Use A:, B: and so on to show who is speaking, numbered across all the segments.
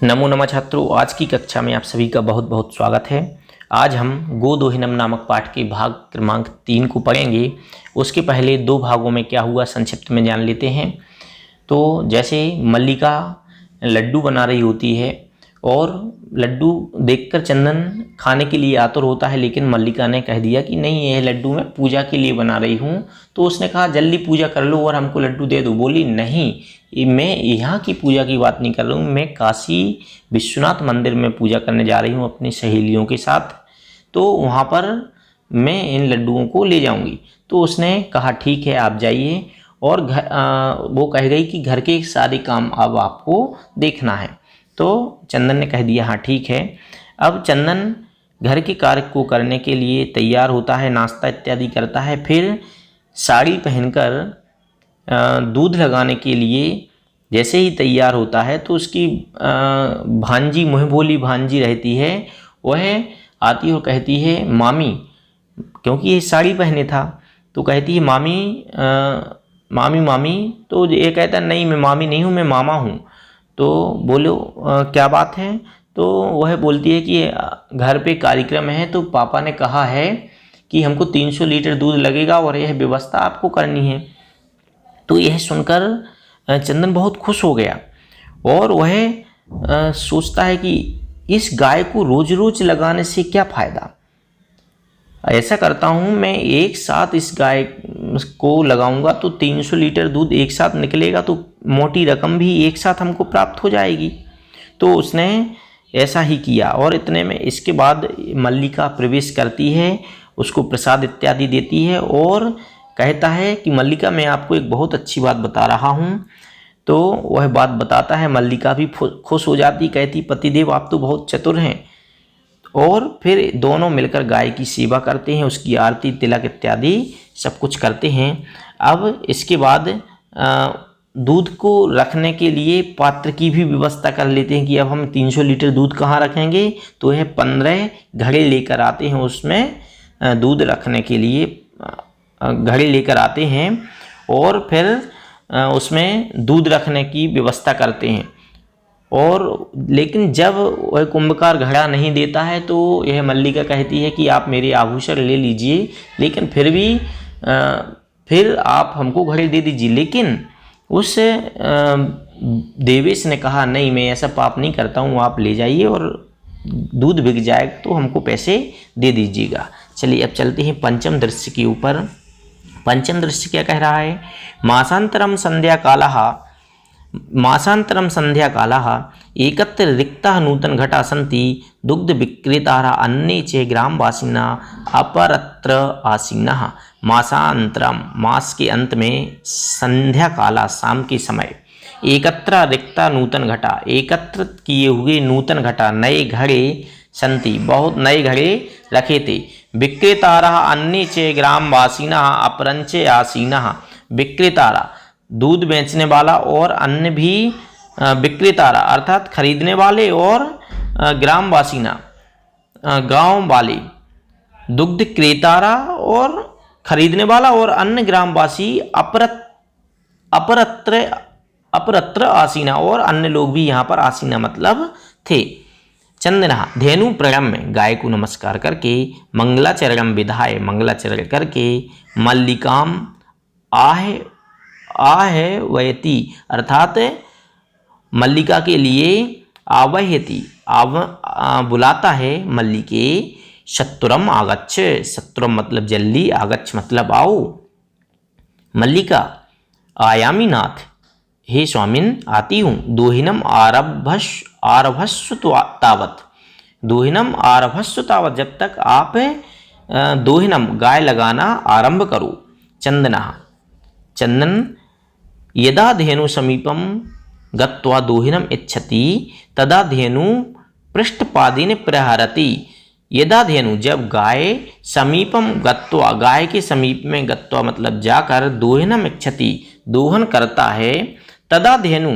A: नमो नमः छात्रों, आज की कक्षा में आप सभी का बहुत बहुत स्वागत है। आज हम गोदोहिनम नामक पाठ के भाग क्रमांक 3 को पढ़ेंगे। उसके पहले दो भागों में क्या हुआ संक्षिप्त में जान लेते हैं। तो जैसे मल्लिका लड्डू बना रही होती है और लड्डू देखकर चंदन खाने के लिए आतुर होता है, लेकिन मल्लिका ने कह दिया कि नहीं, यह लड्डू मैं पूजा के लिए बना रही हूँ। तो उसने कहा जल्दी पूजा कर लो और हमको लड्डू दे दो। बोली नहीं, मैं यहाँ की पूजा की बात नहीं कर रहा हूँ, मैं काशी विश्वनाथ मंदिर में पूजा करने जा रही हूँ अपनी सहेलियों के साथ, तो वहाँ पर मैं इन लड्डुओं को ले जाऊँगी। तो उसने कहा ठीक है आप जाइए, और वो कह गई कि घर के सारे काम अब आपको देखना है। तो चंदन ने कह दिया हाँ ठीक है। अब चंदन घर के कार्य को करने के लिए तैयार होता है, नाश्ता इत्यादि करता है, फिर साड़ी पहनकर दूध लगाने के लिए जैसे ही तैयार होता है तो उसकी भांजी, मुँहबोली भांजी रहती है, वह आती और कहती है मामी, क्योंकि ये साड़ी पहने था, तो कहती है मामी मामी मामी। तो ये कहता नहीं मैं मामी नहीं हूँ, मैं मामा हूँ। तो बोलो क्या बात है। तो वह बोलती है कि घर पे कार्यक्रम है, तो पापा ने कहा है कि हमको 300 लीटर दूध लगेगा और यह व्यवस्था आपको करनी है। तो यह सुनकर चंदन बहुत खुश हो गया और वह सोचता है कि इस गाय को रोज रोज लगाने से क्या फ़ायदा। ऐसा करता हूँ, मैं एक साथ इस गाय को लगाऊंगा तो 300 लीटर दूध एक साथ निकलेगा, तो मोटी रकम भी एक साथ हमको प्राप्त हो जाएगी। तो उसने ऐसा ही किया और इतने में इसके बाद मल्लिका प्रवेश करती है, उसको प्रसाद इत्यादि देती है और कहता है कि मल्लिका मैं आपको एक बहुत अच्छी बात बता रहा हूँ। तो वह बात बताता है, मल्लिका भी खुश हो जाती, कहती पतिदेव आप तो बहुत चतुर हैं। और फिर दोनों मिलकर गाय की सेवा करते हैं, उसकी आरती तिलक इत्यादि सब कुछ करते हैं। अब इसके बाद दूध को रखने के लिए पात्र की भी व्यवस्था कर लेते हैं कि अब हम 300 लीटर दूध कहाँ रखेंगे। तो यह 15 घड़े लेकर आते हैं, उसमें दूध रखने के लिए घड़े लेकर आते हैं और फिर उसमें दूध रखने की व्यवस्था करते हैं। और लेकिन जब वह कुंभकार घड़ा नहीं देता है तो यह मल्लिका कहती है कि आप मेरे आभूषण ले लीजिए, लेकिन फिर भी फिर आप हमको घड़े दे दीजिए। लेकिन उस देवेश ने कहा नहीं, मैं ऐसा पाप नहीं करता हूँ, आप ले जाइए और दूध बिक जाएगा तो हमको पैसे दे दीजिएगा। चलिए अब चलते हैं पंचम दृश्य के ऊपर। पंचम दृश्य क्या कह रहा है। मासांतरम संध्या कालः एकत्र रिक्ता नूतन घटा सन्ति दुग्ध विक्रेतारः अन्ये च ग्रामवासिनः अपरत्र आसीनः। मासांतरम, मास के अंत में, संध्या काला, शाम के समय, एकत्र रिक्ता नूतन घटा, एकत्र किए हुए नूतन घटा, नए घड़े, सन्ति, बहुत नए घड़े रखे थे। विक्रेतारः अन्ये च ग्रामवासिनः अपरञ्च आसीनः। विक्रेतारा दूध बेचने वाला और अन्य भी विक्रेतारा अर्थात खरीदने वाले और ग्रामवासीना गांव वाले, दुग्ध क्रेतारा और खरीदने वाला और अन्य ग्रामवासी अपरत्र आसीना, और अन्य लोग भी यहाँ पर आसीना मतलब थे। चंदना धेनु प्रणम्य, गाय को नमस्कार करके, मंगलाचरणम विधाय, मंगलाचरण करके, मल्लिकाम आह्वयति अर्थात मल्लिका के लिए आह्वयति बुलाता है मल्लिके। शत्रुरम आगच्छ, शत्रुरम मतलब जल्दी, आगच्छ मतलब आओ। मल्लिका आयामी नाथ, हे स्वामिन आती हूँ। दोहिनम आरभस्व तावत, दोहिनम आरभस्व तावत, जब तक आप दोहिनम गाय लगाना आरंभ करो। चंदन यदा धेनु समीपम गत्वा दोहिनम इच्छति तदा धेनु पृष्ठपादेन प्रहरति। यदा धेनु, जब गाय समीपम गत्वा, गाय के समीप में, गत्वा मतलब जाकर, दोहिनम इच्छति दोहन करता है, तदा धेनु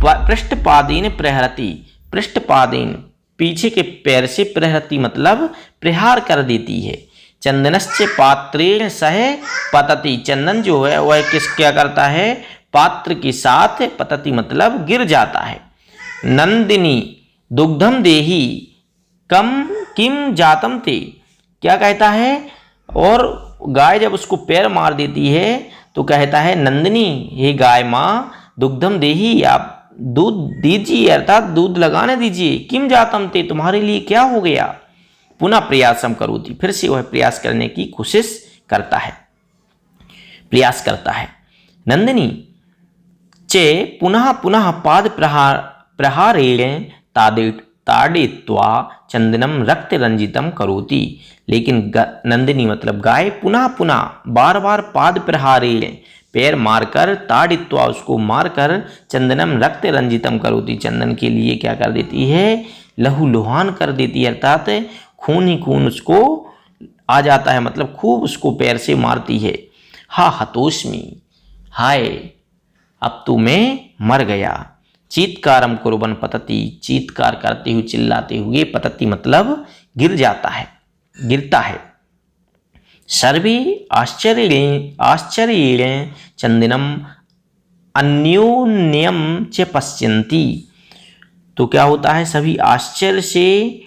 A: पृष्ठपादेन प्रहरति, पृष्ठपादेन पीछे के पैर से, प्रहरति मतलब प्रहार कर देती है। चंदनस्य पात्रेण सह पतति, चंदन जो है वह क्या करता है, पात्र के साथ, पतति मतलब गिर जाता है। नंदिनी दुग्धम देही कम किम जातम ते। क्या कहता है? और गाय जब उसको पैर मार देती है तो कहता है नंदिनी, हे गाय माँ, दुग्धम देही, आप दूध दीजिए, अर्थात दूध लगाने दीजिए। किम जातम ते, तुम्हारे लिए क्या हो गया? पुनः प्रयासम करोति, फिर से वह प्रयास करने की कोशिश करता है, प्रयास करता है। नंदिनी चे पुनः पुनः पाद प्रहारेण ताड़ित्वा चंदनम रक्त रंजितम करोति। लेकिन नंदिनी मतलब गाय पुनः पुनः बार बार पाद प्रहारेण, पैर मारकर, ताड़ित्वा उसको मारकर, चंदनम रक्त रंजितम करोति, चंदन के लिए क्या कर देती है? लहूलुहान कर देती है, अर्थात खून ही खून उसको आ जाता है, मतलब खूब उसको पैर से मारती है। हा हतोष्मी, हाय अब तो मैं मर गया। चीत्कारम कुर्बन पतति, चीत्कार करते हुए, चिल्लाते हुए, पतति मतलब गिर जाता है, गिरता है। सर्वे आश्चर्येण चंदनम अन्योन्यम च पश्यन्ति। तो क्या होता है? सभी आश्चर्य से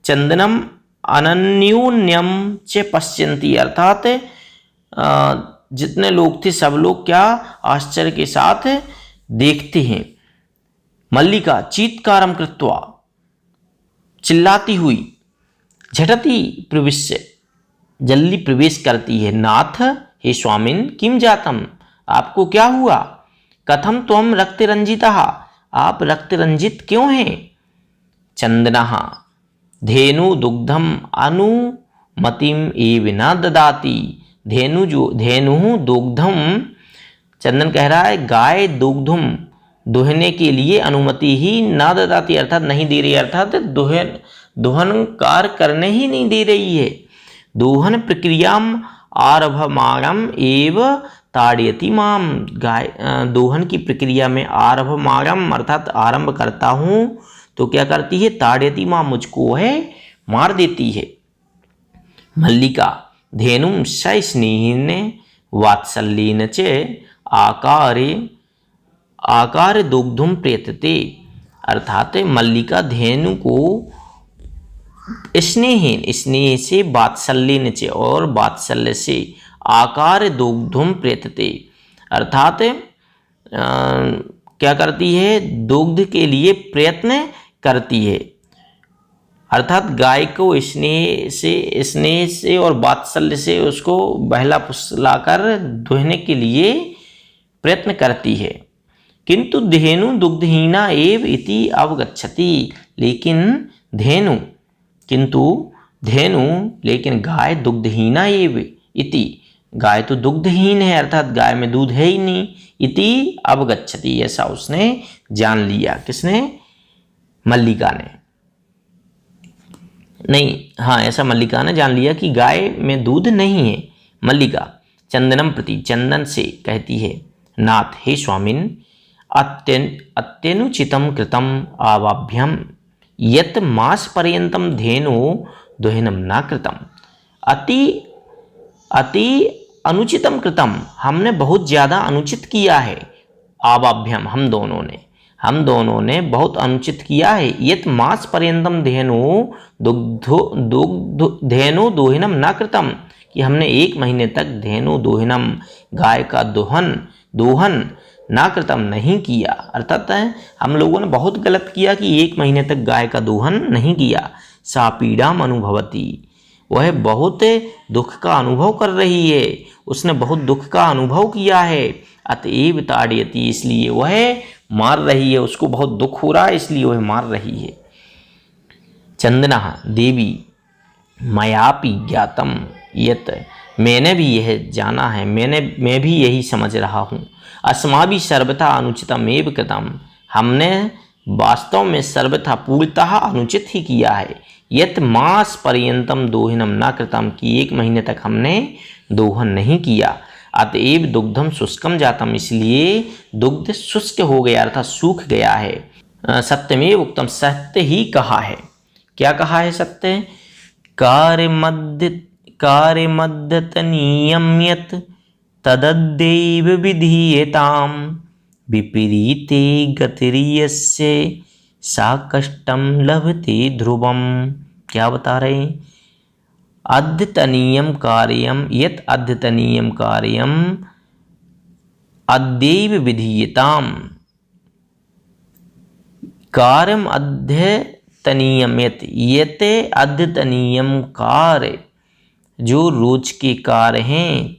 A: चंदनम अनन्योन्यम च पश्यन्ति, अर्थात जितने लोग थे सब लोग क्या आश्चर्य के साथ देखते हैं। मल्लिका चीत्कारम कृत्वा, चिल्लाती हुई, झटति प्रविश्य, जल्दी प्रवेश करती है। नाथ, हे स्वामिन, किम जातम, आपको क्या हुआ? कथम त्वम रक्त रंजितः, आप रक्त रंजित क्यों हैं? चंदनः धेनु दुग्धम अनुमतिम एव न ददाति। धेनु दुग्धम, चंदन कह रहा है गाय दुग्धम, दुहने के लिए अनुमति ही ना ददाती, अर्थात नहीं दे रही, अर्थात दोहन कार्य करने ही नहीं दे रही है। दोहन प्रक्रियाम आरभमाणम एव ताड़यति माम, गाय दोहन की प्रक्रिया में आरभमाणम अर्थात आरंभ करता हूँ तो क्या करती है? ताड़यति माम, मुझको है मार देती है। मल्लिका धेनुम सस्नेहेन वात्सल्येन च आकार दुग्धुम प्रेतते, अर्थात मल्लिका धेनु को स्नेह से, वात्सल्येन च और वात्सल्य से, आकार दुग्धुम प्रेतते, अर्थात क्या करती है? दुग्ध के लिए प्रयत्न करती है, अर्थात गाय को स्नेह से और वात्सल्य से उसको बहला फुसलाकर दुहने के लिए प्रयत्न करती है। किंतु धेनु दुग्धहीना एव इति अवगच्छति, लेकिन धेनु, किंतु धेनु लेकिन गाय दुग्धहीना एव इति, गाय तो दुग्धहीन है, अर्थात गाय में दूध है ही नहीं। इति अवगच्छति, ऐसा उसने जान लिया। किसने? मल्लिका ने, नहीं, हाँ, ऐसा मल्लिका ने जान लिया कि गाय में दूध नहीं है। मल्लिका चंदनम प्रति, चंदन से कहती है, नाथ, हे स्वामिन, अत्यनुचितम कृतम आवाभ्यम यत मास पर्यंतम धेनु दुहिनम न कृतम। अति अनुचितम कृतम, हमने बहुत ज़्यादा अनुचित किया है। आवाभ्यम, हम दोनों ने बहुत अनुचित किया है। यत मास पर्यंतम धेनु धेनु दोहिनम न कृतम, कि हमने 1 महीने तक धेनु दोहिनम, गाय का दोहन ना कृतम, नहीं किया, अर्थात हम लोगों ने बहुत गलत किया कि 1 महीने तक गाय का दोहन नहीं किया। सा पीड़ाम अनुभवती, वह बहुत दुख का अनुभव कर रही है, उसने बहुत दुख का अनुभव किया है। अतएव ताड़यति, इसलिए वह मार रही है, उसको बहुत दुख हो रहा है इसलिए वह मार रही है। चंदना देवी मयापि ज्ञातम यत, मैंने भी यह जाना है, मैं भी यही समझ रहा हूँ। अस्माभि सर्वथा अनुचितम एव कृतम, हमने वास्तव में सर्वथा पूर्णतः अनुचित ही किया है। यत मास पर्यंतम दोहनम न कृतम, कि 1 महीने तक हमने दोहन नहीं किया। अतएव दुग्धम शुष्कम जातम, इसलिए दुग्ध शुष्क हो गया अर्थात सूख गया है। सत्यमेव उक्तम, सत्य ही कहा है। क्या कहा है सत्य? कार्यमद्यतनीयं यत् तदद्दैव विधीयताम, विपरीते गतिर्यस्य सा कष्टम लभते ध्रुवम। क्या बता रहे हैं? अद्यतनीयम कार्यम यत् अद्यतनीयम कार्यम अद्यैव विधीयताम। कार्यम अद्यतनीयम यत् अद्यतनीयम कार्य, जो रोज के कार्य हैं,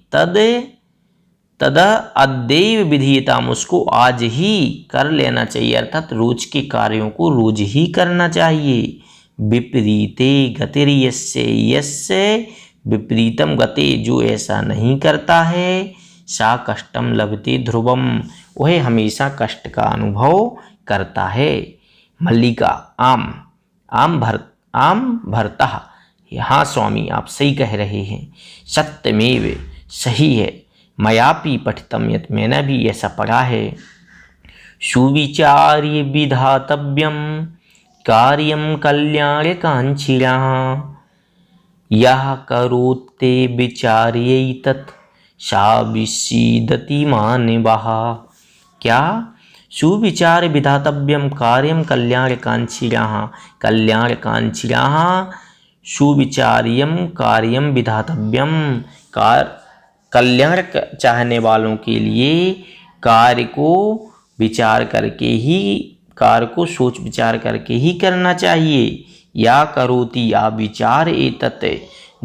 A: तदा अद्यैव विधीयताम, उसको आज ही कर लेना चाहिए, अर्थात रोज के कार्यों को रोज ही करना चाहिए। विपरीते गतिर्यस्य यस्य विपरीतम गते, जो ऐसा नहीं करता है, सा कष्टम लभते ध्रुवम, वह हमेशा कष्ट का अनुभव करता है। मल्लिका आम भरता। हाँ स्वामी, आप सही कह रहे हैं। सत्यमेव, सही है। मयापि पठितम यत्, मैंने भी ऐसा पढ़ा है। सुविचार्य विधातव्यम कार्यम कल्याणकांक्षिणः यः करोते विचार्यैतत् सा विसीदति मानवः। क्या? सुविचार विधातव्यम कार्यम कल्याणकांक्षिणः, कल्याणकांक्षिणः सुविचार्यम कार्यम विधातव्यम, कल्याण चाहने वालों के लिए कार्य को विचार करके ही, कार्य को सोच विचार करके ही करना चाहिए। या करोति या विचार एतत्,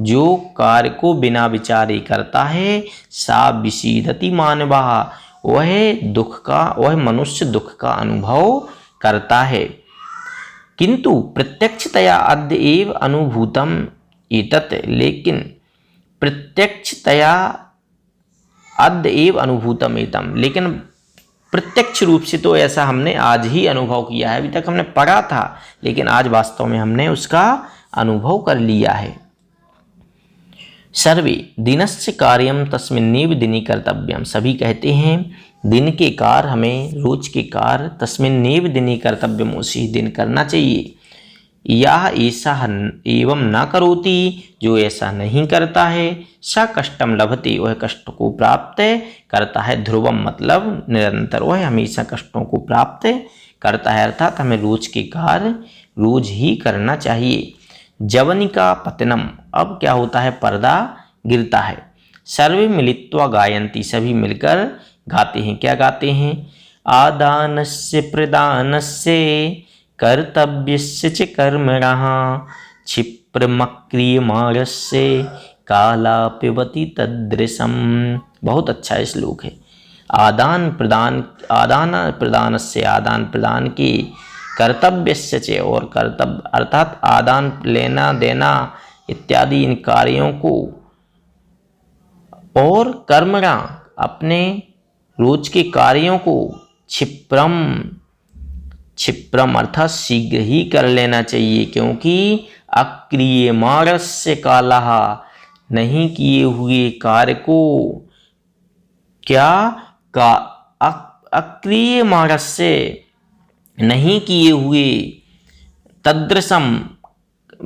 A: जो कार्य को बिना विचारे करता है, सा विसीदति मानवः, वह मनुष्य दुख का अनुभव करता है। किंतु प्रत्यक्षतया अद्य एव अनुभूतम एतत्, लेकिन प्रत्यक्षतया अद्य एव अनुभूतम एतम, लेकिन प्रत्यक्ष रूप से तो ऐसा हमने आज ही अनुभव किया है। अभी तक हमने पढ़ा था, लेकिन आज वास्तव में हमने उसका अनुभव कर लिया है। सर्वे दिनस्य कार्यम तस्मिन्नेव दिने कर्तव्यम, सभी कहते हैं दिन के कार्य हमें, रोज के कार्य तस्मिन्नेव दिने कर्तव्यम, उसी दिन करना चाहिए। यह ऐसा एवं न करोति, जो ऐसा नहीं करता है, सा कष्टम लभते, वह कष्ट को प्राप्त करता है। ध्रुवम मतलब निरंतर, वह हमेशा कष्टों को प्राप्त करता है, अर्थात हमें रोज के कार्य रोज ही करना चाहिए। जवनिका पतनम, अब क्या होता है? पर्दा गिरता है। सर्वे मिलित्वा गायन्ति, सभी मिलकर गाते हैं। क्या गाते हैं? आदानस्य प्रदानस्य कर्तव्यस्य च कर्मणः क्षिप्रमक्रियमाणस्य कालापिबति तदृशम। बहुत अच्छा श्लोक है। आदान प्रदानस्य, आदान प्रदान के, कर्तव्यस्य च, और कर्तव्य अर्थात आदान लेना देना इत्यादि इन कार्यों को, और कर्मणा अपने रोज के कार्यों को, क्षिप्रम अर्थात शीघ्र ही कर लेना चाहिए, क्योंकि अक्रियमाणस्य कालः, नहीं किए हुए कार्य को, क्या का अक्रियमाणस्य, नहीं किए हुए, तदृशम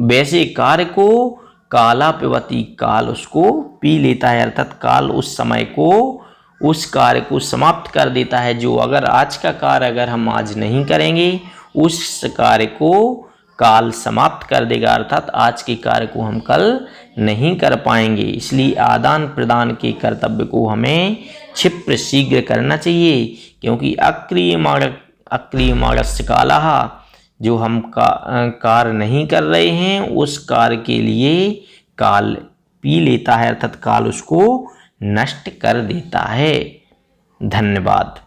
A: वैसे कार्य को, काला पिबति, काल उसको पी लेता है, अर्थात काल उस समय को, उस कार्य को समाप्त कर देता है। जो अगर आज का कार्य अगर हम आज नहीं करेंगे, उस कार्य को काल समाप्त कर देगा, अर्थात आज के कार्य को हम कल नहीं कर पाएंगे। इसलिए आदान प्रदान के कर्तव्य को हमें क्षिप्र शीघ्र करना चाहिए, क्योंकि अक्रियमाणस्य कालः, जो हम कार्य नहीं कर रहे हैं, उस कार्य के लिए काल पी लेता है, अर्थात काल उसको नष्ट कर देता है। धन्यवाद।